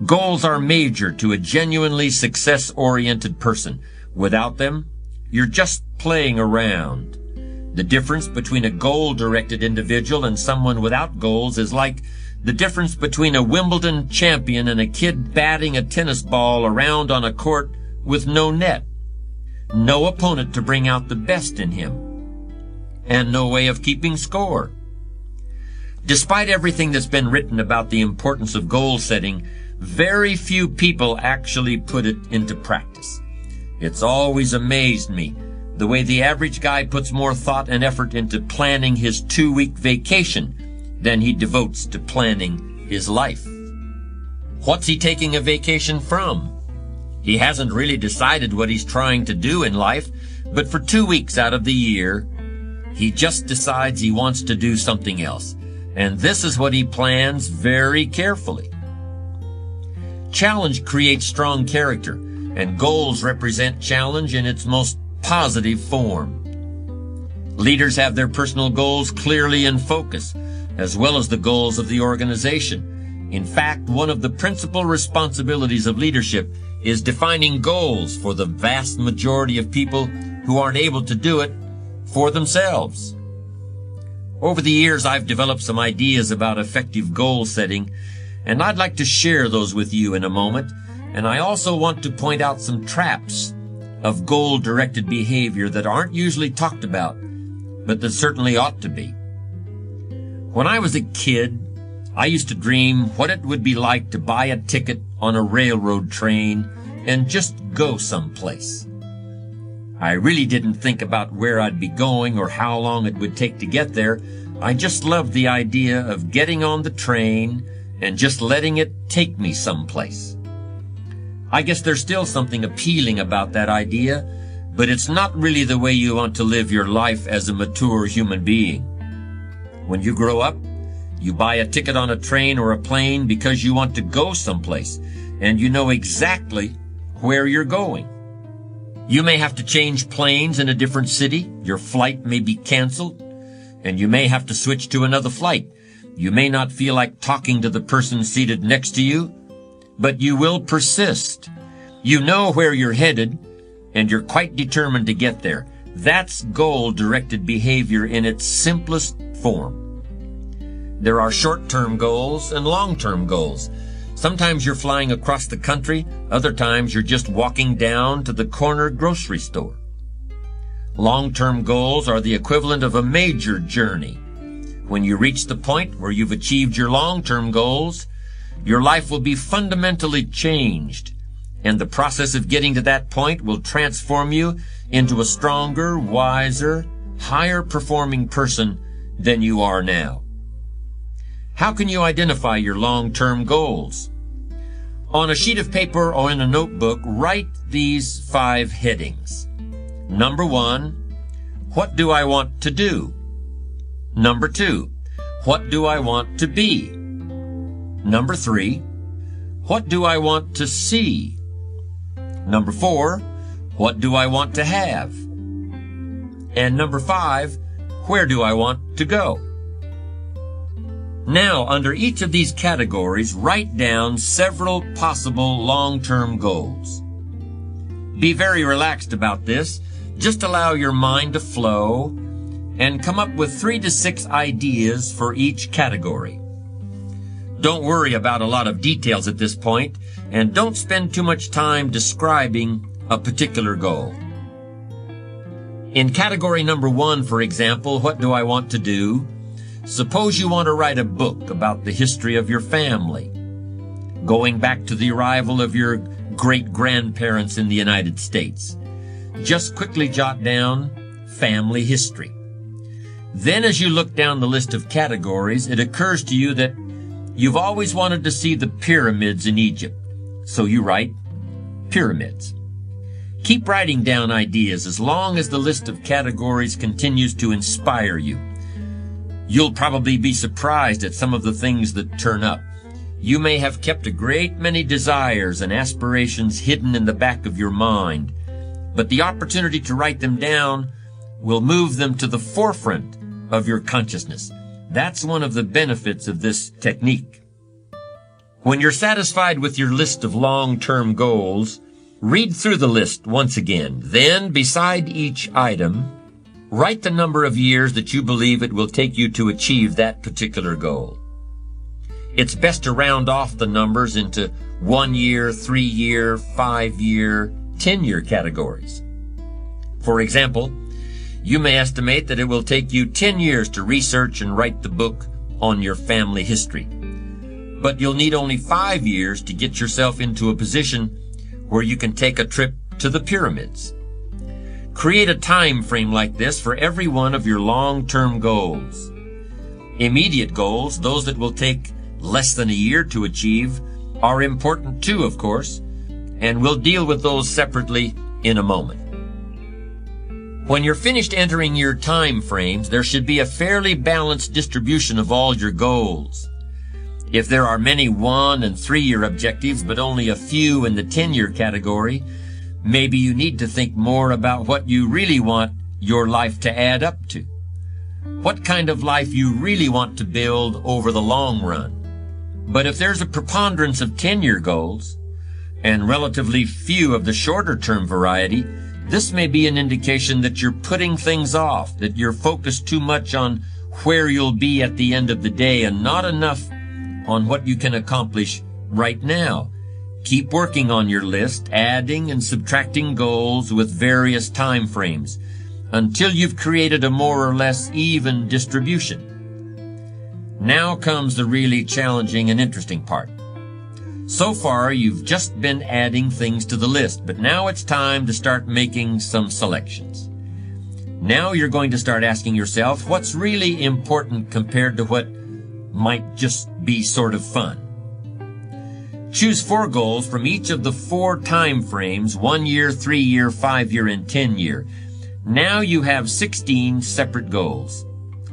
Goals are major to a genuinely success-oriented person. Without them, you're just playing around. The difference between a goal-directed individual and someone without goals is like the difference between a Wimbledon champion and a kid batting a tennis ball around on a court with no net. No opponent to bring out the best in him, and no way of keeping score. Despite everything that's been written about the importance of goal setting, very few people actually put it into practice. It's always amazed me the way the average guy puts more thought and effort into planning his 2-week vacation than he devotes to planning his life. What's he taking a vacation from? He hasn't really decided what he's trying to do in life, but for 2 weeks out of the year, he just decides he wants to do something else. And this is what he plans very carefully. Challenge creates strong character, and goals represent challenge in its most positive form. Leaders have their personal goals clearly in focus, as well as the goals of the organization. In fact, one of the principal responsibilities of leadership is defining goals for the vast majority of people who aren't able to do it for themselves. Over the years, I've developed some ideas about effective goal setting, and I'd like to share those with you in a moment. And I also want to point out some traps of goal-directed behavior that aren't usually talked about, but that certainly ought to be. When I was a kid, I used to dream what it would be like to buy a ticket on a railroad train and just go someplace. I really didn't think about where I'd be going or how long it would take to get there. I just loved the idea of getting on the train and just letting it take me someplace. I guess there's still something appealing about that idea, but it's not really the way you want to live your life as a mature human being. When you grow up, you buy a ticket on a train or a plane because you want to go someplace, and you know exactly where you're going. You may have to change planes in a different city, your flight may be canceled, and you may have to switch to another flight. You may not feel like talking to the person seated next to you, but you will persist. You know where you're headed, and you're quite determined to get there. That's goal-directed behavior in its simplest form. There are short-term goals and long-term goals. Sometimes you're flying across the country, other times you're just walking down to the corner grocery store. Long-term goals are the equivalent of a major journey. When you reach the point where you've achieved your long-term goals, your life will be fundamentally changed, and the process of getting to that point will transform you into a stronger, wiser, higher-performing person than you are now. How can you identify your long-term goals? On a sheet of paper or in a notebook, write these 5 headings. Number 1, what do I want to do? Number 2, what do I want to be? Number 3, what do I want to see? Number 4, what do I want to have? And number 5, where do I want to go? Now, under each of these categories, write down several possible long-term goals. Be very relaxed about this. Just allow your mind to flow and come up with 3 to 6 ideas for each category. Don't worry about a lot of details at this point, and don't spend too much time describing a particular goal. In category number 1, for example, what do I want to do? Suppose you want to write a book about the history of your family, going back to the arrival of your great-grandparents in the United States. Just quickly jot down family history. Then as you look down the list of categories, it occurs to you that you've always wanted to see the pyramids in Egypt, so you write pyramids. Keep writing down ideas as long as the list of categories continues to inspire you. You'll probably be surprised at some of the things that turn up. You may have kept a great many desires and aspirations hidden in the back of your mind, but the opportunity to write them down will move them to the forefront of your consciousness. That's one of the benefits of this technique. When you're satisfied with your list of long-term goals, read through the list once again. Then, beside each item, write the number of years that you believe it will take you to achieve that particular goal. It's best to round off the numbers into 1 year, 3 year, 5 year, 10-year categories. For example, you may estimate that it will take you 10 years to research and write the book on your family history. But you'll need only 5 years to get yourself into a position where you can take a trip to the pyramids. Create a time frame like this for every one of your long-term goals. Immediate goals, those that will take less than a year to achieve, are important too, of course, and we'll deal with those separately in a moment. When you're finished entering your time frames, there should be a fairly balanced distribution of all your goals. If there are many 1- and 3-year objectives, but only a few in the 10-year category, maybe you need to think more about what you really want your life to add up to. What kind of life you really want to build over the long run. But if there's a preponderance of 10-year goals, and relatively few of the shorter-term variety, this may be an indication that you're putting things off, that you're focused too much on where you'll be at the end of the day and not enough on what you can accomplish right now. Keep working on your list, adding and subtracting goals with various time frames until you've created a more or less even distribution. Now comes the really challenging and interesting part. So far, you've just been adding things to the list, but now it's time to start making some selections. Now you're going to start asking yourself what's really important compared to what might just be sort of fun. Choose 4 goals from each of the 4 time frames, 1 year, 3 year, 5 year, and 10 year. Now you have 16 separate goals.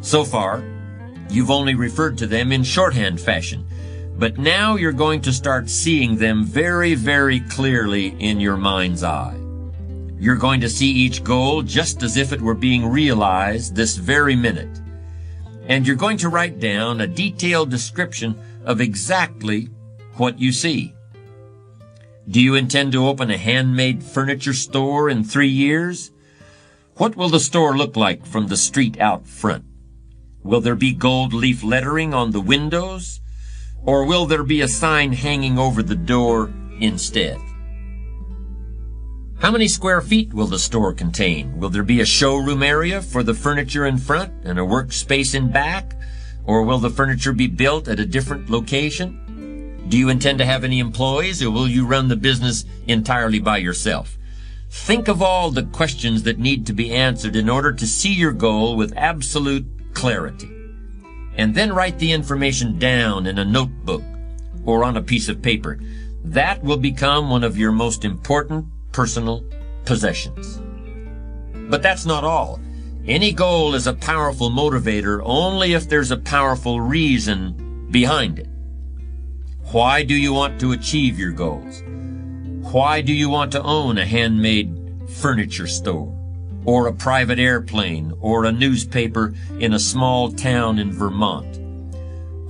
So far, you've only referred to them in shorthand fashion. But now you're going to start seeing them very, very clearly in your mind's eye. You're going to see each goal just as if it were being realized this very minute. And you're going to write down a detailed description of exactly what you see. Do you intend to open a handmade furniture store in 3 years? What will the store look like from the street out front? Will there be gold leaf lettering on the windows? Or will there be a sign hanging over the door instead? How many square feet will the store contain? Will there be a showroom area for the furniture in front and a workspace in back? Or will the furniture be built at a different location? Do you intend to have any employees, or will you run the business entirely by yourself? Think of all the questions that need to be answered in order to see your goal with absolute clarity. And then write the information down in a notebook or on a piece of paper. That will become one of your most important personal possessions. But that's not all. Any goal is a powerful motivator only if there's a powerful reason behind it. Why do you want to achieve your goals? Why do you want to own a handmade furniture store, or a private airplane, or a newspaper in a small town in Vermont?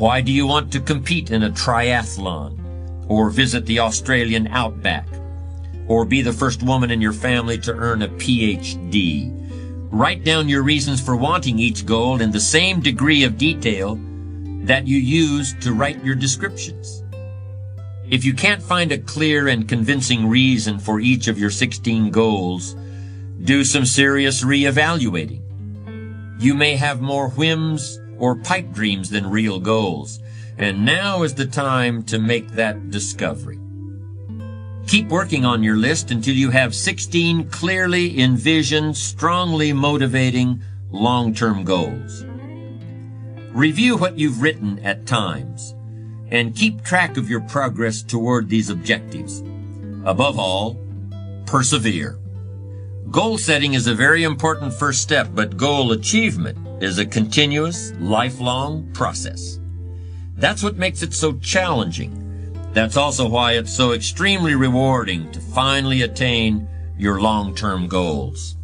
Why do you want to compete in a triathlon, or visit the Australian outback, or be the first woman in your family to earn a PhD? Write down your reasons for wanting each goal in the same degree of detail that you use to write your descriptions. If you can't find a clear and convincing reason for each of your 16 goals, do some serious reevaluating. You may have more whims or pipe dreams than real goals, and now is the time to make that discovery. Keep working on your list until you have 16 clearly envisioned, strongly motivating, long-term goals. Review what you've written at times, and keep track of your progress toward these objectives. Above all, persevere. Goal setting is a very important first step, but goal achievement is a continuous, lifelong process. That's what makes it so challenging. That's also why it's so extremely rewarding to finally attain your long-term goals.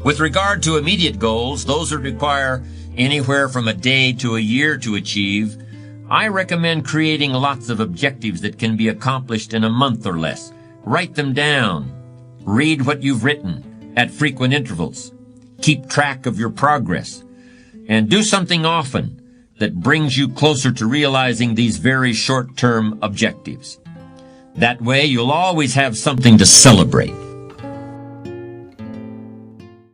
With regard to immediate goals, those that require anywhere from a day to a year to achieve, I recommend creating lots of objectives that can be accomplished in a month or less. Write them down. Read what you've written at frequent intervals. Keep track of your progress. And do something often that brings you closer to realizing these very short-term objectives. That way, you'll always have something to celebrate.